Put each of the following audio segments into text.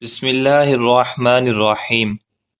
بسم اللہ الرحمن الرحیم۔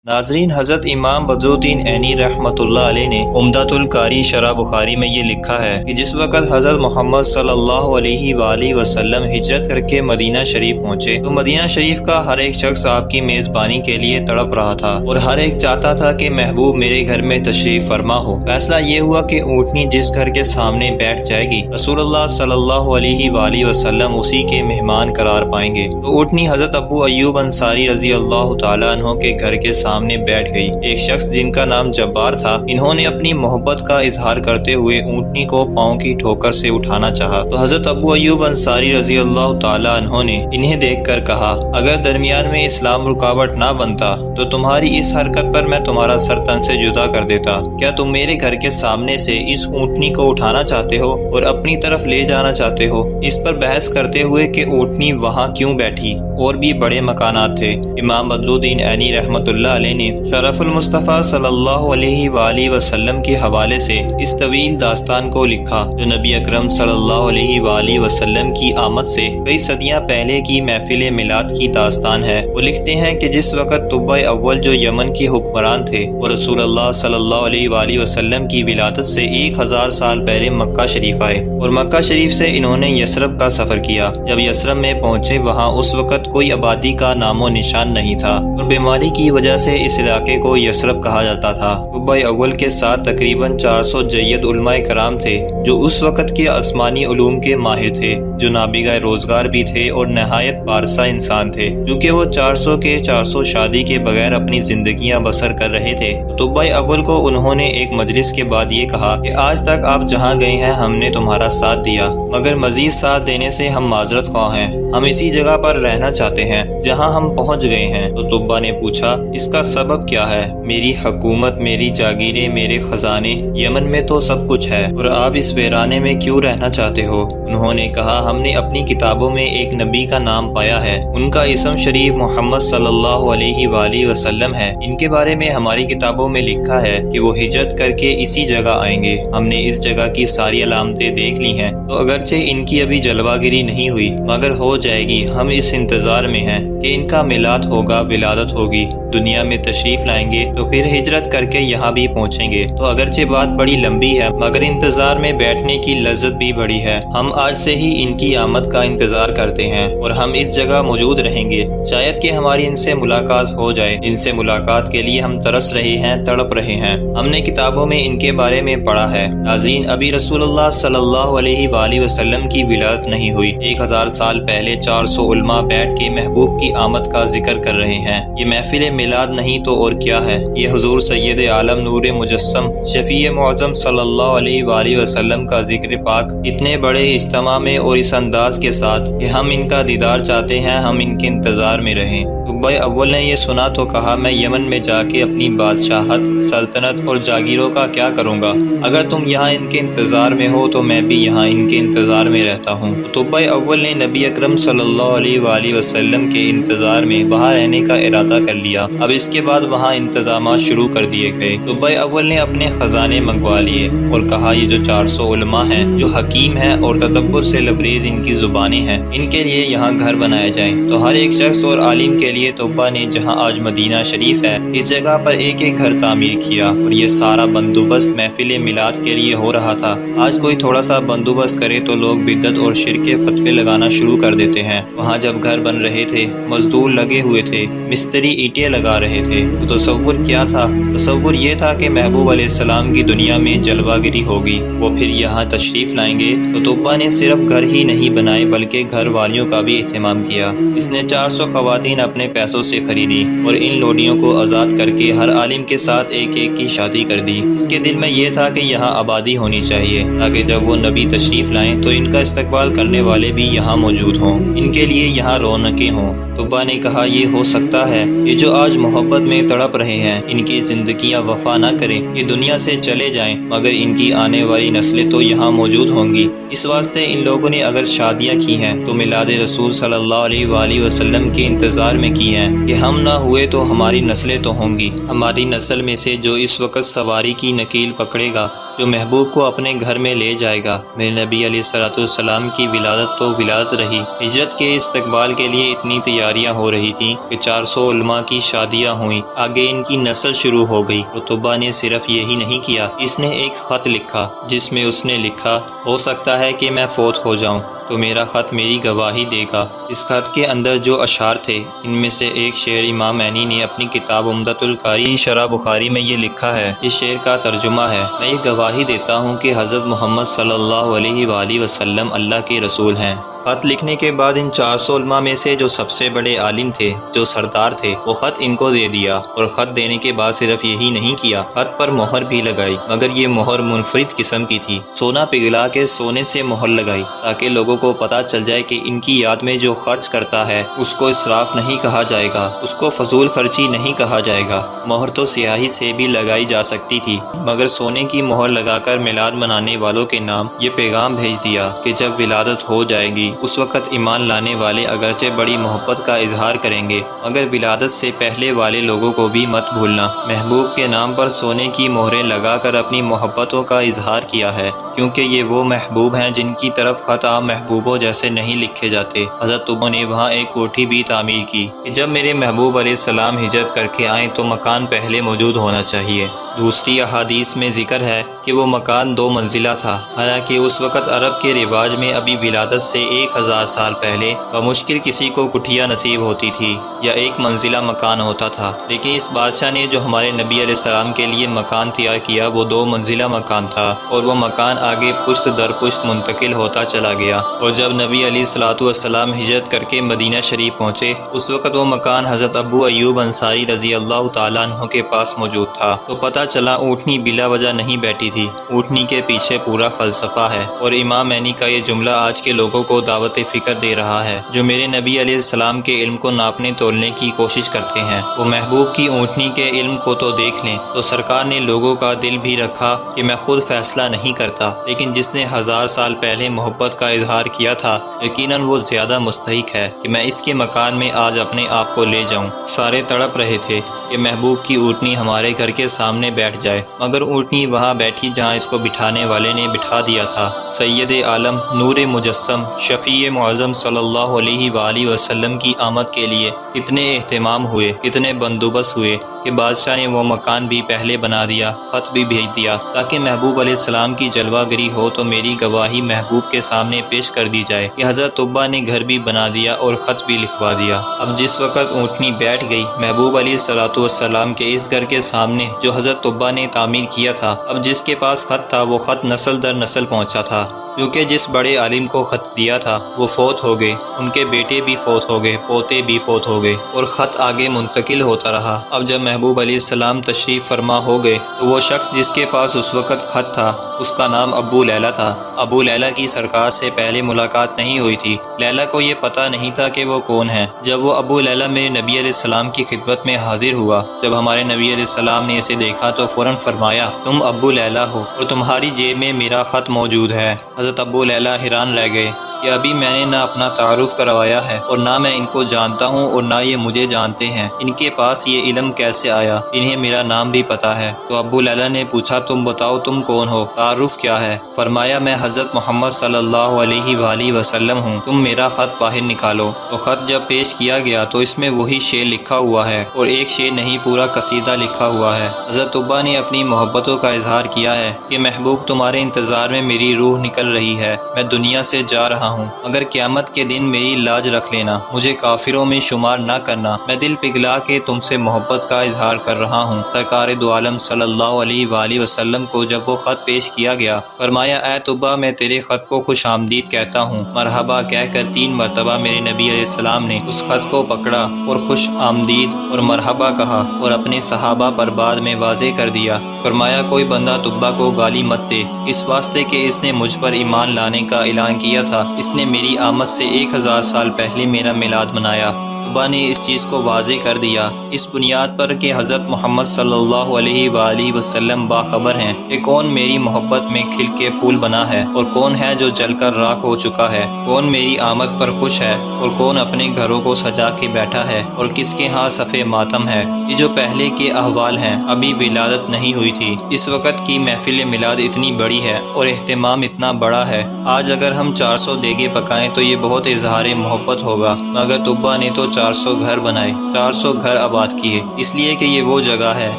ناظرین، حضرت امام بدرالدین عینی رحمۃ اللہ علیہ نے عمدۃ القاری شرح بخاری میں یہ لکھا ہے کہ جس وقت حضرت محمد صلی اللہ علیہ وآلہ وسلم ہجرت کر کے مدینہ شریف پہنچے تو مدینہ شریف کا ہر ایک شخص آپ کی میزبانی کے لیے تڑپ رہا تھا اور ہر ایک چاہتا تھا کہ محبوب میرے گھر میں تشریف فرما ہو۔ فیصلہ یہ ہوا کہ اونٹنی جس گھر کے سامنے بیٹھ جائے گی رسول اللہ صلی اللہ علیہ وآلہ وسلم اسی کے مہمان قرار پائیں گے۔ تو اونٹنی حضرت ابو ایوب انصاری رضی اللہ تعالیٰ عنہ کے گھر کے سامنے بیٹھ گئی۔ ایک شخص جن کا نام جبار تھا، انہوں نے اپنی محبت کا اظہار کرتے ہوئے اونٹنی کو پاؤں کی ٹھوکر سے اٹھانا چاہا تو حضرت ابو ایوب انصاری رضی اللہ تعالیٰ عنہ نے انہیں دیکھ کر کہا، اگر درمیان میں اسلام رکاوٹ نہ بنتا تو تمہاری اس حرکت پر میں تمہارا سر تن سے جدا کر دیتا۔ کیا تم میرے گھر کے سامنے سے اس اونٹنی کو اٹھانا چاہتے ہو اور اپنی طرف لے جانا چاہتے ہو؟ اس پر بحث کرتے ہوئے کہ اونٹنی وہاں کیوں بیٹھی، اور بھی بڑے مکانات تھے۔ امام بدرالدین عینی رحمۃ اللہ علیہ نے شرف المصطفیٰ صلی اللہ علیہ وآلہ وسلم کے حوالے سے اس طویل داستان کو لکھا جو نبی اکرم صلی اللہ علیہ وآلہ وسلم کی آمد سے کئی صدیاں پہلے کی محفل میلاد کی داستان ہے۔ وہ لکھتے ہیں کہ جس وقت طبع اول جو یمن کے حکمران تھے وہ رسول اللہ صلی اللہ علیہ وآلہ وسلم کی ولادت سے 1000 سال پہلے مکہ شریف آئے اور مکہ شریف سے انہوں نے یثرب کا سفر کیا۔ جب یثرب میں پہنچے وہاں اس وقت کوئی آبادی کا نام و نشان نہیں تھا اور بیماری کی وجہ سے اس علاقے کو یثرب کہا جاتا تھا۔ طبع اول کے ساتھ تقریباً 400 جید علماء کرام تھے جو اس وقت کے آسمانی علوم کے ماہر تھے، جو نابغہ روزگار بھی تھے اور نہایت پارسا انسان تھے۔ چونکہ وہ 400 شادی کے بغیر اپنی زندگیاں بسر کر رہے تھے، طبع اول کو انہوں نے ایک مجلس کے بعد یہ کہا کہ آج تک آپ جہاں گئے ہیں ہم نے تمہارا ساتھ دیا، مگر مزید ساتھ دینے سے ہم معذرت خواہ ہیں۔ ہم اسی جگہ پر رہنا چاہتے ہیں جہاں ہم پہنچ گئے ہیں۔ تو طبع نے پوچھا، اس کا سبب کیا ہے؟ میری حکومت، میری جاگیریں، میرے خزانے، یمن میں تو سب کچھ ہے، اور آپ اس ویرانے میں کیوں رہنا چاہتے ہو؟ انہوں نے کہا، ہم نے اپنی کتابوں میں ایک نبی کا نام پایا ہے، ان کا اسم شریف محمد صلی اللہ علیہ وآلہ وسلم ہے۔ ان کے بارے میں ہماری کتابوں میں لکھا ہے کہ وہ ہجرت کر کے اسی جگہ آئیں گے۔ ہم نے اس جگہ کی ساری علامتیں دیکھ لی ہیں، تو اگرچہ ان کی ابھی جلوہ گری نہیں ہوئی مگر ہو جائے گی۔ ہم اس انتظار میں ہیں کہ ان کا میلاد ہوگا، ولادت ہوگی، دنیا میں تشریف لائیں گے تو پھر ہجرت کر کے یہاں بھی پہنچیں گے۔ تو اگرچہ بات بڑی لمبی ہے مگر انتظار میں بیٹھنے کی لذت بھی بڑی ہے۔ ہم آج سے ہی ان کی آمد کا انتظار کرتے ہیں اور ہم اس جگہ موجود رہیں گے، شاید کہ ہماری ان سے ملاقات ہو جائے۔ ان سے ملاقات کے لیے ہم ترس رہے ہیں، تڑپ رہے ہیں۔ ہم نے کتابوں میں ان کے بارے میں پڑھا ہے۔ ناظرین، ابھی رسول اللہ صلی اللہ علیہ وآلہ وسلم کی ولادت نہیں ہوئی، 1000 سال پہلے 400 علماء بیٹھ کے محبوب کی آمد کا ذکر کر رہے ہیں۔ یہ محفل میلاد نہیں تو اور کیا ہے؟ یہ حضور سید عالم نور مجسم شفیع معظم صلی اللہ علیہ وآلہ وسلم کا ذکر پاک اتنے بڑے اجتماع میں اور اس انداز کے ساتھ کہ ہم ان کا دیدار چاہتے ہیں، ہم ان کے انتظار میں رہیں۔ طبع اول نے یہ سنا تو کہا، میں یمن میں جا کے اپنی بادشاہت، سلطنت اور جاگیروں کا کیا کروں گا؟ اگر تم یہاں ان کے انتظار میں ہو تو میں بھی یہاں ان کے انتظار میں رہتا ہوں۔ طبع اول نے نبی اکرم صلی اللہ علیہ وآلہ وسلم کے انتظار میں وہاں رہنے کا ارادہ کر لیا۔ اب اس کے بعد وہاں انتظامات شروع کر دیے گئے۔ طبع اول نے اپنے خزانے منگوا لیے اور کہا، یہ جو 400 علماء ہیں جو حکیم ہیں اور تدبر سے لبریز ان کی زبانیں ہیں، ان کے لیے یہاں گھر بنائے جائیں۔ تو ہر ایک شخص اور عالم کے لیے طبع نے جہاں آج مدینہ شریف ہے اس جگہ پر ایک ایک گھر تعمیر کیا، اور یہ سارا بندوبست محفل میلاد کے لیے ہو رہا تھا۔ آج کوئی تھوڑا سا بندوبست کرے تو لوگ بدعت اور شرک کے فتوے لگانا شروع کر دیتے ہیں۔ وہاں جب گھر بن رہے تھے، مزدور لگے ہوئے تھے، مستری اینٹیں لگا رہے تھے، تو تصور کیا تھا؟ تصور یہ تھا کہ محبوب علیہ السلام کی دنیا میں جلوہ گری ہوگی، وہ پھر یہاں تشریف لائیں گے۔ تو طبع نے صرف گھر ہی نہیں بنائے بلکہ گھر والیوں کا بھی اہتمام کیا۔ اس نے 400 خواتین اپنے پیسوں سے خریدی اور ان لوڈیوں کو آزاد کر کے ہر عالم کے ساتھ ایک ایک کی شادی کر دی۔ اس کے دل میں یہ تھا کہ یہاں آبادی ہونی چاہیے تاکہ جب وہ نبی تشریف لائیں تو ان کا استقبال کرنے والے بھی یہاں موجود ہوں، ان کے لیے یہاں رونقیں ہوں۔ طبع نے کہا، یہ ہو سکتا ہے، یہ جو آج محبت میں تڑپ رہے ہیں ان کی زندگیاں وفا نہ کریں، یہ دنیا سے چلے جائیں، مگر ان کی آنے والی نسلیں تو یہاں موجود ہوں گی۔ اس واسطے ان لوگوں نے اگر شادیاں کی ہیں تو میلاد رسول صلی اللہ علیہ وآلہ وسلم کے انتظار میں کی ہیں کہ ہم نہ ہوئے تو ہماری نسلیں تو ہوں گی۔ ہماری نسل میں سے جو اس وقت سواری کی نکیل پکڑے گا جو محبوب کو اپنے گھر میں لے جائے گا۔ میرے نبی علیہ الصلوۃ والسلام کی ولادت تو ولادت رہی، ہجرت کے استقبال کے لیے اتنی تیاریاں ہو رہی تھیں کہ 400 علماء کی شادیاں ہوئیں، آگے ان کی نسل شروع ہو گئی۔ رتبہ نے صرف یہی نہیں کیا، اس نے ایک خط لکھا جس میں اس نے لکھا، ہو سکتا ہے کہ میں فوت ہو جاؤں تو میرا خط میری گواہی دے گا۔ اس خط کے اندر جو اشعار تھے ان میں سے ایک شعر امام عینی نے اپنی کتاب عمدۃ القاری شرح بخاری میں یہ لکھا ہے۔ اس شعر کا ترجمہ ہے، میں یہ گواہی دیتا ہوں کہ حضرت محمد صلی اللہ علیہ وآلہ وسلم اللہ کے رسول ہیں۔ خط لکھنے کے بعد ان 400 علماء میں سے جو سب سے بڑے عالم تھے، جو سردار تھے، وہ خط ان کو دے دیا، اور خط دینے کے بعد صرف یہی نہیں کیا، خط پر مہر بھی لگائی، مگر یہ مہر منفرد قسم کی تھی، سونا پگھلا کے سونے سے مہر لگائی تاکہ لوگوں کو پتہ چل جائے کہ ان کی یاد میں جو خرچ کرتا ہے اس کو اسراف نہیں کہا جائے گا، اس کو فضول خرچی نہیں کہا جائے گا۔ مہر تو سیاہی سے بھی لگائی جا سکتی تھی، مگر سونے کی مہر لگا کر میلاد منانے والوں کے نام یہ پیغام بھیج دیا کہ جب ولادت ہو جائے گی اس وقت ایمان لانے والے اگرچہ بڑی محبت کا اظہار کریں گے، مگر ولادت سے پہلے والے لوگوں کو بھی مت بھولنا۔ محبوب کے نام پر سونے کی مہریں لگا کر اپنی محبتوں کا اظہار کیا ہے، کیونکہ یہ وہ محبوب ہیں جن کی طرف خط عام محبوبوں جیسے نہیں لکھے جاتے۔ حضرت طب نے وہاں ایک کوٹھی بھی تعمیر کی کہ جب میرے محبوب علیہ السلام ہجرت کر کے آئیں تو مکان پہلے موجود ہونا چاہیے۔ دوسری احادیث میں ذکر ہے کہ وہ مکان 2 منزلہ تھا، حالانکہ اس وقت عرب کے رواج میں ابھی ولادت سے 1000 سال پہلے بمشکل کسی کو کٹھیا نصیب ہوتی تھی یا 1 منزلہ مکان ہوتا تھا، لیکن اس بادشاہ نے جو ہمارے نبی علیہ السلام کے لیے مکان تیار کیا وہ 2 منزلہ مکان تھا، اور وہ مکان آگے پشت در پشت منتقل ہوتا چلا گیا، اور جب نبی علیہ الصلوۃ والسلام ہجرت کر کے مدینہ شریف پہنچے اس وقت وہ مکان حضرت ابو ایوب انصاری رضی اللہ تعالیٰ عنہ کے پاس موجود تھا۔ تو پتہ چلا اونٹنی بلا وجہ نہیں بیٹھی تھی، اونٹنی کے پیچھے پورا فلسفہ ہے، اور امام عینی کا یہ جملہ آج کے لوگوں کو دعوت فکر دے رہا ہے جو میرے نبی علیہ السلام کے علم کو ناپنے تولنے کی کوشش کرتے ہیں۔ وہ محبوب کی اونٹنی کے علم کو تو دیکھ لیں، تو سرکار نے لوگوں کا دل بھی رکھا کہ میں خود فیصلہ نہیں کرتا، لیکن جس نے 1000 سال پہلے محبت کا اظہار کیا تھا یقیناً وہ زیادہ مستحق ہے کہ میں اس کے مکان میں آج اپنے آپ کو لے جاؤں۔ سارے تڑپ رہے تھے کہ محبوب کی اونٹنی ہمارے گھر کے سامنے بیٹھ جائے، مگر اونٹنی وہاں بیٹھی جہاں اس کو بٹھانے والے نے بٹھا دیا تھا۔ سید عالم نور مجسم شفیع معظم صلی اللہ علیہ وآلہ وسلم کی آمد کے لیے کتنے اہتمام ہوئے، کتنے بندوبست ہوئے کہ بادشاہ نے وہ مکان بھی پہلے بنا دیا، خط بھی بھیج دیا تاکہ محبوب علیہ السلام کی جلوہ گری ہو تو میری گواہی محبوب کے سامنے پیش کر دی جائے کہ حضرت طبہ نے گھر بھی بنا دیا اور خط بھی لکھوا دیا۔ اب جس وقت اونٹنی بیٹھ گئی محبوب علیہ الصلوۃ والسلام کے اس گھر کے سامنے جو حضرت طبہ نے تعمیر کیا تھا، اب جس کے پاس خط تھا وہ خط نسل در نسل پہنچا تھا، کیونکہ جس بڑے عالم کو خط دیا تھا وہ فوت ہو گئے، ان کے بیٹے بھی فوت ہو گئے، پوتے بھی فوت ہو گئے، اور خط آگے منتقل ہوتا رہا۔ اب جب محبوب علیہ السلام تشریف فرما ہو گئے تو وہ شخص جس کے پاس اس وقت خط تھا اس کا نام ابو لیلہ تھا۔ ابو لیلہ کی سرکار سے پہلے ملاقات نہیں ہوئی تھی، لیلہ کو یہ پتہ نہیں تھا کہ وہ کون ہے۔ جب وہ ابو لیلہ میرے نبی علیہ السلام کی خدمت میں حاضر ہوا، جب ہمارے نبی علیہ السلام نے اسے دیکھا تو فوراً فرمایا، تم ابو لیلہ ہو اور تمہاری جیب میں میرا خط موجود ہے۔ حضرت ابو لیلہ حیران رہ گئے کہ ابھی میں نے نہ اپنا تعارف کروایا ہے اور نہ میں ان کو جانتا ہوں اور نہ یہ مجھے جانتے ہیں، ان کے پاس یہ علم کیسے آیا؟ انہیں میرا نام بھی پتہ ہے۔ تو ابو لیلہ نے پوچھا، تم بتاؤ تم کون ہو، تعارف کیا ہے؟ فرمایا، میں حضرت محمد صلی اللہ علیہ وآلہ وسلم ہوں، تم میرا خط باہر نکالو۔ تو خط جب پیش کیا گیا تو اس میں وہی شعر لکھا ہوا ہے، اور ایک شعر نہیں پورا قصیدہ لکھا ہوا ہے۔ حضرت طبہ نے اپنی محبتوں کا اظہار کیا ہے کہ محبوب تمہارے انتظار میں میری روح نکل رہی ہے، میں دنیا سے جا رہا ہوں، مگر قیامت کے دن میری لاج رکھ لینا، مجھے کافروں میں شمار نہ کرنا، میں دل پگھلا کے تم سے محبت کا اظہار کر رہا ہوں۔ سرکار دو عالم صلی اللہ علیہ وآلہ وسلم کو جب وہ خط پیش کیا گیا فرمایا، اے طبہ میں تیرے خط کو خوش آمدید کہتا ہوں۔ مرحبا کہہ کر 3 مرتبہ میرے نبی علیہ السلام نے اس خط کو پکڑا اور خوش آمدید اور مرحبا کہا اور اپنے صحابہ پر بعد میں واضح کر دیا۔ فرمایا، کوئی بندہ طبہ کو گالی مت دے، اس واسطے کہ اس نے مجھ پر ایمان لانے کا اعلان کیا تھا، اس نے میری آمد سے 1000 سال پہلے میرا میلاد منایا، طبہ نے اس چیز کو واضح کر دیا، اس بنیاد پر کہ حضرت محمد صلی اللہ علیہ وآلہ وسلم باخبر ہیں کہ کون میری محبت میں کھل کے پھول بنا ہے اور کون ہے جو جل کر راکھ ہو چکا ہے، کون میری آمد پر خوش ہے اور کون اپنے گھروں کو سجا کے بیٹھا ہے اور کس کے ہاں صف ماتم ہے۔ یہ جو پہلے کے احوال ہیں، ابھی ولادت نہیں ہوئی تھی، اس وقت کی محفل میلاد اتنی بڑی ہے اور اہتمام اتنا بڑا ہے۔ آج اگر ہم 400 دیگیں پکائیں تو یہ بہت اظہار محبت ہوگا، مگر طبہ نے تو 400 گھر بنائے، 400 گھر آباد کیے، اس لیے کہ یہ وہ جگہ ہے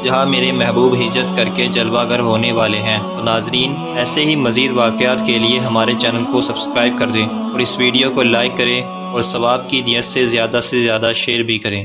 جہاں میرے محبوب ہجرت کر کے جلوہ گر ہونے والے ہیں۔ تو ناظرین، ایسے ہی مزید واقعات کے لیے ہمارے چینل کو سبسکرائب کر دیں اور اس ویڈیو کو لائک کریں اور ثواب کی نیت سے زیادہ شیئر بھی کریں۔